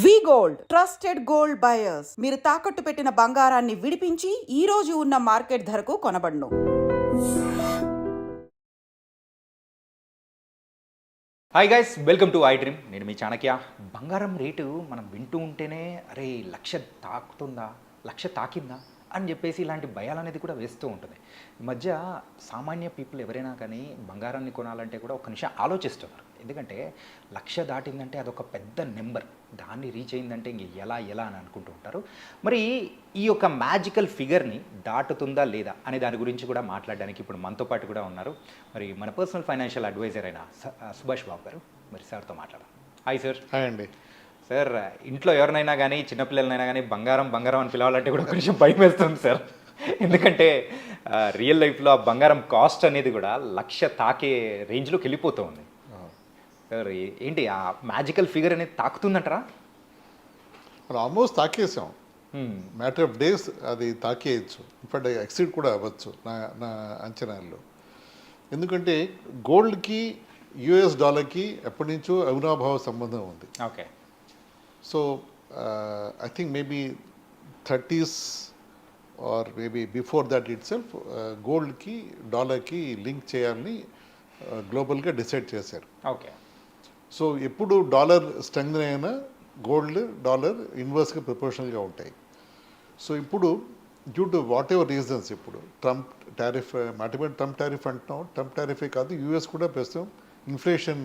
వి gold trusted gold buyers. మీరు తాకట్టు పెట్టిన బంగారాన్ని విడిపించి ఈ రోజు ఉన్న మార్కెట్ ధరకు కొనబడును. Hi guys, welcome to I dream. నేను మీ చాణక్య. బంగారం రేటు మనం వింటూ ఉంటేనే అరే లక్ష తాకుతుందా, లక్ష తాకిందా అని చెప్పేసి ఇలాంటి భయాలు అనేది కూడా వేస్తూ ఉంటుంది. ఈ మధ్య సామాన్య పీపుల్ ఎవరైనా కానీ బంగారాన్ని కొనాలంటే కూడా ఒక నిమిషం ఆలోచిస్తున్నారు. ఎందుకంటే లక్ష దాటిందంటే అదొక పెద్ద నెంబర్, దాన్ని రీచ్ అయిందంటే ఇంక ఎలా అని అనుకుంటూ ఉంటారు. మరి ఈ యొక్క మ్యాజికల్ ఫిగర్ని దాటుతుందా లేదా అనే దాని గురించి కూడా మాట్లాడడానికి ఇప్పుడు మనతో పాటు కూడా ఉన్నారు. మరి మన పర్సనల్ ఫైనాన్షియల్ అడ్వైజర్ అయిన సుభాష్ బాబు గారు. మరి సార్తో మాట్లాడాలి. Hi sir. హాయ్ అండి. సార్, ఇంట్లో ఎవరినైనా కానీ చిన్నపిల్లలనైనా కానీ బంగారం అని పిలవాలంటే కూడా కొంచెం భయం వేస్తుంది సార్. ఎందుకంటే రియల్ లైఫ్లో ఆ బంగారం కాస్ట్ అనేది కూడా లక్ష తాకే రేంజ్లోకి వెళ్ళిపోతూ ఉంది. సార్ ఏంటి ఆ మ్యాజికల్ ఫిగర్ అనేది తాకుతుందంటారా? మనం ఆల్మోస్ట్ తాకేసాం. మ్యాటర్ ఆఫ్ డేస్ అది తాకేయచ్చు. ఇన్ఫాక్ట్ ఎక్సిడ్ కూడా అవ్వచ్చు నా అంచనాల్లో. ఎందుకంటే గోల్డ్కి యుఎస్ డాలర్కి ఎప్పటి నుంచో అవినాభావ సంబంధం ఉంది. Okay. So I think maybe 30s or maybe before that itself గోల్డ్కి డాలర్కి లింక్ చేయాలని గ్లోబల్గా డిసైడ్ చేశారు. ఓకే. సో ఎప్పుడు డాలర్ స్ట్రెంగ్త్ అయినా గోల్డ్ డాలర్ ఇన్వర్స్గా ప్రపోర్షనల్గా ఉంటాయి. సో ఇప్పుడు due to whatever reasons, ఇప్పుడు ట్రంప్ టారిఫ్ మాటిమైన ట్రంప్ టారిఫ్ అంటున్నాం. ట్రంప్ టారిఫే కాదు, యూఎస్ కూడా ప్రస్తుతం ఇన్ఫ్లేషన్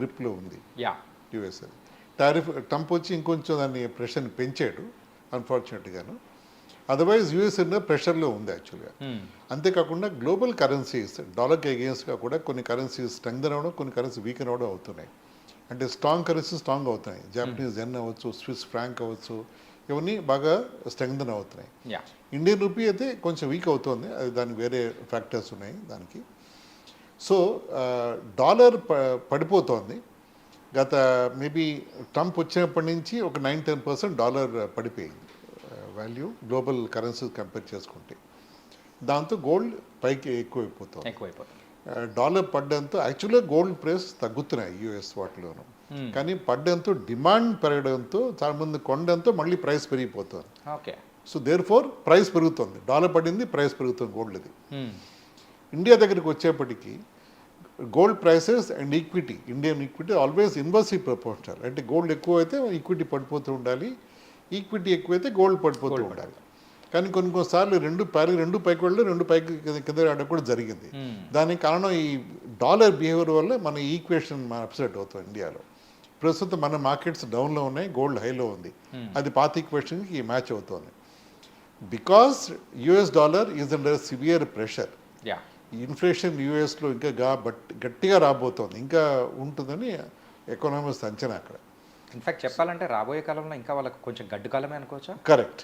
గ్రిప్లో ఉంది. యూఎస్ టారిఫ్ ట్రంప్ వచ్చి ఇంకొంచెం దాన్ని ప్రెషర్ని పెంచాడు అన్ఫార్చునేట్గాను. అదర్వైజ్ యూఎస్ ప్రెషర్లో ఉంది యాక్చువల్గా. అంతేకాకుండా గ్లోబల్ కరెన్సీస్ డాలర్కి అగేన్స్ట్గా కూడా కొన్ని కరెన్సీస్ స్ట్రెంగ్త్ అవడం, కొన్ని కరెన్సీ వీక్ అవడం అవుతున్నాయి. అంటే స్ట్రాంగ్ కరెన్సీస్ స్ట్రాంగ్ అవుతున్నాయి. జాపనీస్ జెన్ అవ్వచ్చు, స్విస్ ఫ్రాంక్ అవ్వచ్చు, ఇవన్నీ బాగా స్ట్రెంగ్తన్ అవుతున్నాయి. ఇండియన్ రూపీ అయితే కొంచెం వీక్ అవుతుంది, అది దానికి వేరే ఫ్యాక్టర్స్ ఉన్నాయి దానికి. సో డాలర్ పడిపోతోంది. గత మేబీ ట్రంప్ వచ్చినప్పటి నుంచి ఒక 9-10% డాలర్ పడిపోయింది వాల్యూ గ్లోబల్ కరెన్సీస్ కంపేర్ చేసుకుంటే. దాంతో గోల్డ్ పైకి ఎక్కువైపోతుంది. డాలర్ పడ్డంతో యాక్చువల్గా గోల్డ్ ప్రైస్ తగ్గుతున్నాయి యూఎస్ వాటిలోనూ. కానీ పడ్డంతో డిమాండ్ పెరగడంతో చాలా మంది కొనడంతో మళ్ళీ ప్రైస్ పెరిగిపోతుంది. Okay. So therefore price పెరుగుతుంది. డాలర్ పడింది, ప్రైస్ పెరుగుతుంది గోల్డ్ది. ఇండియా దగ్గరికి వచ్చేప్పటికీ gold prices and equity, Indian equity always inversely proportional. అంటే గోల్డ్ ఎక్కువ అయితే ఈక్విటీ పడిపోతూ ఉండాలి, ఈక్విటీ ఎక్కువైతే గోల్డ్ పడిపోతూ ఉండాలి. కానీ కొన్నిసార్లు రెండు పైకి వెళ్ళి రెండు పైకి కింద రావడం కూడా జరిగింది. దానికి కారణం ఈ డాలర్ బిహేవియర్ వల్ల మన ఈక్వేషన్ అప్సెట్ అవుతుంది ఇండియాలో. ప్రస్తుతం మన మార్కెట్స్ డౌన్లో ఉన్నాయి, గోల్డ్ హైలో ఉంది. అది పాత ఈక్వేషన్కి మ్యాచ్ అవుతుంది. Because US dollar is under severe pressure. Inflation యూఎస్లో ఇంకా గట్టిగా రాబోతోంది, ఇంకా ఉంటుందని ఎకనామిక్స్ అంచనా అక్కడ. ఇన్ఫాక్ట్ చెప్పాలంటే రాబోయే కాలంలో ఇంకా వాళ్ళకి కొంచెం గడ్డు కాలమే అనుకోవచ్చా? కరెక్ట్.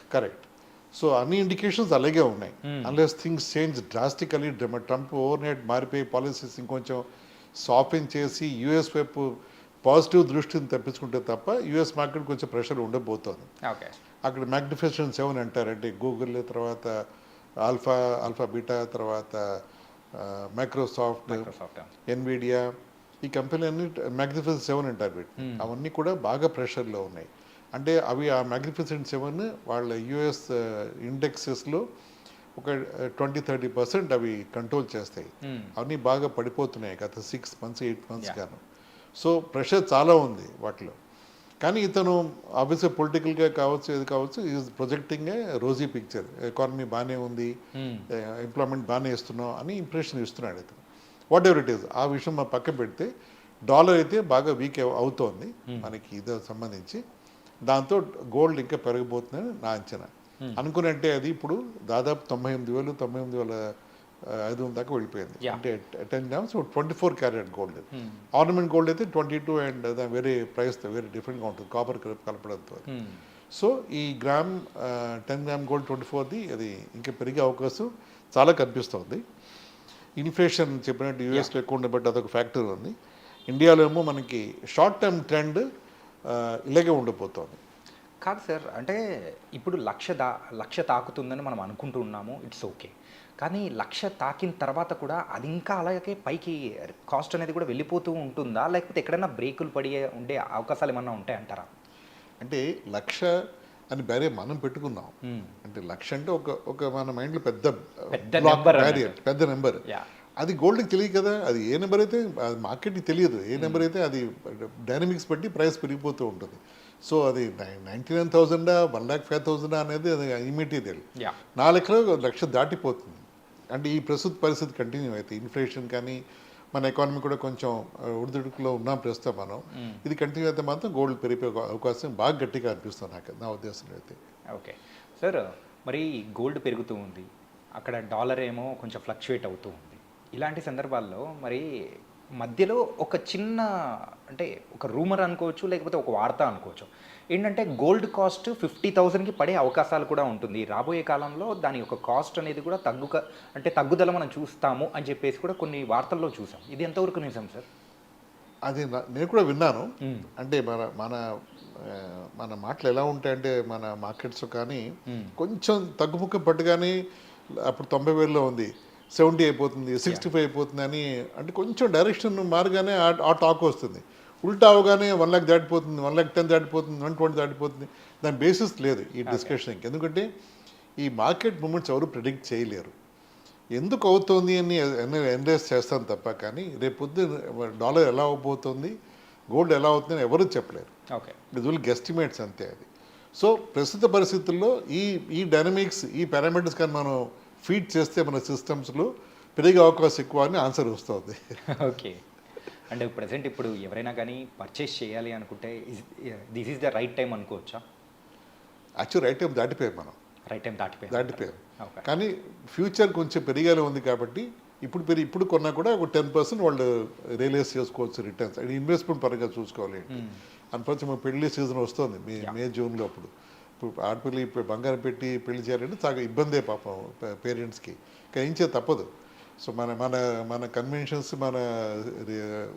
సో అన్ని ఇండికేషన్స్ అలాగే ఉన్నాయి. Unless things change drastically. Trump over night మారిపోయి పాలసీస్ ఇంకొంచెం సాఫ్ట్ చేసి యూఎస్ వైపు పాజిటివ్ దృష్టిని తప్పించుకుంటే తప్ప యూఎస్ మార్కెట్ కొంచెం ప్రెషర్ ఉండబోతోంది. ఓకే. అక్కడ మ్యాగ్నిఫిసెంట్ 7 అంటారంటే గూగుల్, తర్వాత ఆల్ఫా బీటా, తర్వాత మైక్రోసాఫ్ట్, ఎన్విడియా, ఈ కంపెనీలన్నీ మ్యాగ్నిఫిసెంట్ 7 అంటారు వీటిని. అవన్నీ కూడా బాగా ప్రెషర్లో ఉన్నాయి. అంటే అవి ఆ మ్యాగ్నిఫిసెంట్ 7 వాళ్ళ యుఎస్ ఇండెక్సెస్లో ఒక 20-30% అవి కంట్రోల్ చేస్తాయి. అవన్నీ బాగా పడిపోతున్నాయి గత 6 months 8 months గాను. సో ప్రెషర్ చాలా ఉంది వాటిలో. కానీ ఇతను ఆబ్వియస్గా పొలిటికల్గా కావచ్చు, ఏది కావచ్చు, is projecting a rosy picture. Economy బాగానే ఉంది, ఎంప్లాయ్మెంట్ బాగానే ఇస్తున్నాం అని ఇంప్రెషన్ ఇస్తున్నాడు ఇతను. వాట్ ఎవర్ ఇట్ ఈస్, ఆ విషయం మా పక్క పెడితే డాలర్ అయితే బాగా వీక్ అవుతోంది మనకి ఇది సంబంధించి. దాంతో గోల్డ్ ఇంకా పెరగబోతుందని నా అంచనా. అనుకున్నట్టే అది ఇప్పుడు దాదాపు 98,500 దాకా వెళ్ళిపోయింది. అంటే 10 grams 24 carat gold. Ornament gold అయితే 22 అండ్ వేరే ప్రైస్ వేరే డిఫరెంట్గా ఉంటుంది కాపర్ కలపడంతో. సో ఈ గ్రామ్ 10 గ్రామ్ గోల్డ్ 24ది అది ఇంకా పెరిగే అవకాశం చాలా కనిపిస్తుంది. ఇన్ఫ్లేషన్ చెప్పినట్టు యూఎస్లో ఎక్కువ ఉండబట్టి అదొక ఫ్యాక్టర్ ఉంది. ఇండియాలో ఏమో మనకి షార్ట్ టర్మ్ ట్రెండ్ ఇలాగే ఉండిపోతుంది. కాదు సార్, అంటే ఇప్పుడు లక్ష తాకుతుందని మనం అనుకుంటూ ఉన్నాము, ఇట్స్ ఓకే. కానీ లక్ష తాకిన తర్వాత కూడా అది ఇంకా అలాగే పైకి కాస్ట్ అనేది కూడా వెళ్ళిపోతూ ఉంటుందా, లేకపోతే ఎక్కడైనా బ్రేకులు పడి ఉండే అవకాశాలు ఏమన్నా ఉంటాయంటారా? అంటే లక్ష అని బ్యారియర్ మనం పెట్టుకున్నాం. అంటే లక్ష అంటే ఒక మన మైండ్లో పెద్ద బ్యారియర్, పెద్ద నెంబర్. అది గోల్డ్కి తెలియదు కదా, అది ఏ నెంబర్ అయితే అది మార్కెట్కి తెలియదు, ఏ నెంబర్ అయితే అది డైనమిక్స్ బట్టి ప్రైస్ పెరిగిపోతూ ఉంటుంది. సో అది 99,000 1,05,000 అనేది అది ఇమ్మెటీరియల్. 4 ఎకరాలు లక్ష దాటిపోతుంది. అంటే ఈ ప్రస్తుత పరిస్థితి కంటిన్యూ అయితే ఇన్ఫ్లేషన్ కానీ మన ఎకానమీ కూడా కొంచెం ఉడిదుడుకులో ఉన్నాం ప్రస్తుతం మనం. ఇది కంటిన్యూ అయితే మాత్రం గోల్డ్ పెరిగే అవకాశం బాగా గట్టిగా అనిపిస్తుంది నాకు, నా ఉద్దేశంలో అయితే. ఓకే సార్, మరి గోల్డ్ పెరుగుతూ ఉంది, అక్కడ డాలర్ ఏమో కొంచెం ఫ్లక్చువేట్ అవుతూ ఉంది. ఇలాంటి సందర్భాల్లో మరి మధ్యలో ఒక చిన్న అంటే ఒక రూమర్ అనుకోవచ్చు, లేకపోతే ఒక వార్త అనుకోవచ్చు, ఏంటంటే గోల్డ్ కాస్ట్ 50,000కి పడే అవకాశాలు కూడా ఉంటుంది రాబోయే కాలంలో, దాని యొక్క కాస్ట్ అనేది కూడా తగ్గుదల మనం చూస్తాము అని చెప్పేసి కూడా కొన్ని వార్తల్లో చూసాం. ఇది ఎంతవరకు నిజం సార్? అది నేను కూడా విన్నాను. అంటే మన మాటలు ఎలా ఉంటాయంటే మన మార్కెట్స్ కానీ కొంచెం తగ్గుముఖం పట్టుగానే అప్పుడు 90,000లో ఉంది, 70 అయిపోతుంది, 65 అయిపోతుంది అని, అంటే కొంచెం డైరెక్షన్ మారగానే ఆ టాక్ వస్తుంది. ఉల్టా అవగానే 1 lakh దాటిపోతుంది, 1,10,000 దాటిపోతుంది, 120 దాటిపోతుంది. దాని బేసిస్ లేదు ఈ డిస్కషన్కి. ఎందుకంటే ఈ మార్కెట్ మూమెంట్స్ ఎవరు ప్రిడిక్ట్ చేయలేరు. ఎందుకు అవుతుంది అని ఎనలైజ్ చేస్తాను తప్ప, కానీ రేపు పొద్దున్న డాలర్ ఎలా అవబోతుంది, గోల్డ్ ఎలా అవుతుందని ఎవరు చెప్పలేరు. ఓకే, ఇట్ విల్ గెస్టిమేట్స్ అంతే అది. సో ప్రస్తుత పరిస్థితుల్లో ఈ డైనమిక్స్, ఈ పారామీటర్స్ కానీ మనం ఫీడ్ చేస్తే మన సిస్టమ్స్లో పెరిగే అవకాశం ఎక్కువ అని ఆన్సర్ వస్తుంది. ఓకే, అంటే ప్రజెంట్ ఇప్పుడు ఎవరైనా కానీ పర్చేస్ చేయాలి అనుకుంటే this is the right time అనుకోవచ్చా? యాక్చువల్ రైట్ టైం దాటిపోయాం మనం, రైట్ టైం దాటిపోయాం. కానీ ఫ్యూచర్ కొంచెం పెరిగేలా ఉంది కాబట్టి ఇప్పుడు కొన్నా కూడా ఒక 10% వాళ్ళు రియలైజ్ చేసుకోవచ్చు రిటర్న్స్. అది ఇన్వెస్ట్మెంట్ పరంగా చూసుకోవాలి. అన్ఫార్చునేట్లీ పెళ్లి సీజన్ వస్తుంది మే జూన్లో. ఇప్పుడు ఆడపిల్లి ఇప్పుడు బంగారం పెట్టి పెళ్లి చేయాలంటే చాలా ఇబ్బందే పాపం పేరెంట్స్కి, కానీ ఏం చేయ తప్పదు. సో మన కన్వెన్షన్స్, మన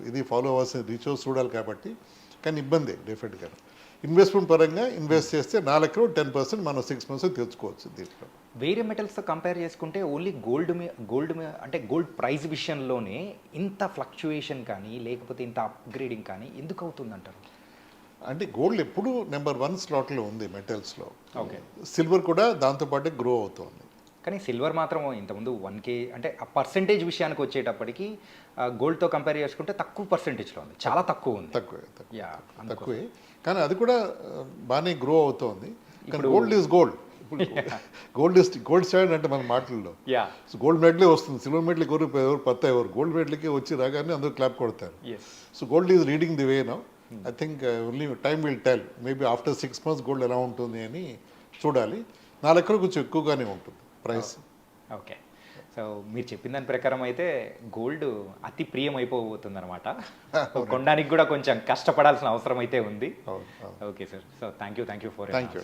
ఇది ఫాలో అవ్వాల్సిన రిచువల్స్ చూడాలి కాబట్టి, కానీ ఇబ్బందే డెఫినెట్గా. ఇన్వెస్ట్మెంట్ పరంగా ఇన్వెస్ట్ చేస్తే 4 10% మనం 6 months తెచ్చుకోవచ్చు. దీంట్లో వేరే మెటల్స్తో కంపేర్ చేసుకుంటే ఓన్లీ గోల్డ్ అంటే గోల్డ్ ప్రైస్ విషయంలోనే ఇంత ఫ్లక్చుయేషన్ కానీ లేకపోతే ఇంత అప్గ్రేడింగ్ కానీ ఎందుకు అవుతుంది అంటారు? అంటే గోల్డ్ ఎప్పుడు నెంబర్ 1 స్లాట్లో ఉంది మెటల్స్లో. ఓకే, సిల్వర్ కూడా దాంతోపాటు గ్రో అవుతుంది. కానీ సిల్వర్ మాత్రం ఇంతకుముందు 1K అంటే ఆ పర్సెంటేజ్ విషయానికి వచ్చేటప్పటికి గోల్డ్తో కంపేర్ చేసుకుంటే తక్కువ పర్సెంటేజ్లో ఉంది, చాలా తక్కువ ఉంది. తక్కువే, కానీ అది కూడా బాగానే గ్రో అవుతోంది. కానీ gold is gold. Gold standard అంటే మన మాటల్లో గోల్డ్ మెడలే వస్తుంది, సిల్వర్ మెడల్ ఎవరు పత్తా ఎవరు, గోల్డ్ మెడల్కి వచ్చి రాగానే అందరూ క్లాప్ కొడతారు. So gold is reading the way now. I think only time will tell. Maybe after 6 months gold ఎలా ఉంటుంది అని చూడాలి. 4 ఎకరాలు కొంచెం ఎక్కువగానే ఉంటుంది ప్రైస్. ఓకే, సో మీరు చెప్పిన దాని ప్రకారం అయితే గోల్డ్ అతి ప్రియం అయిపోబోతుంది అనమాట. కొనడానికి కూడా కొంచెం కష్టపడాల్సిన అవసరం అయితే ఉంది. Okay sir, so thank you for thank you.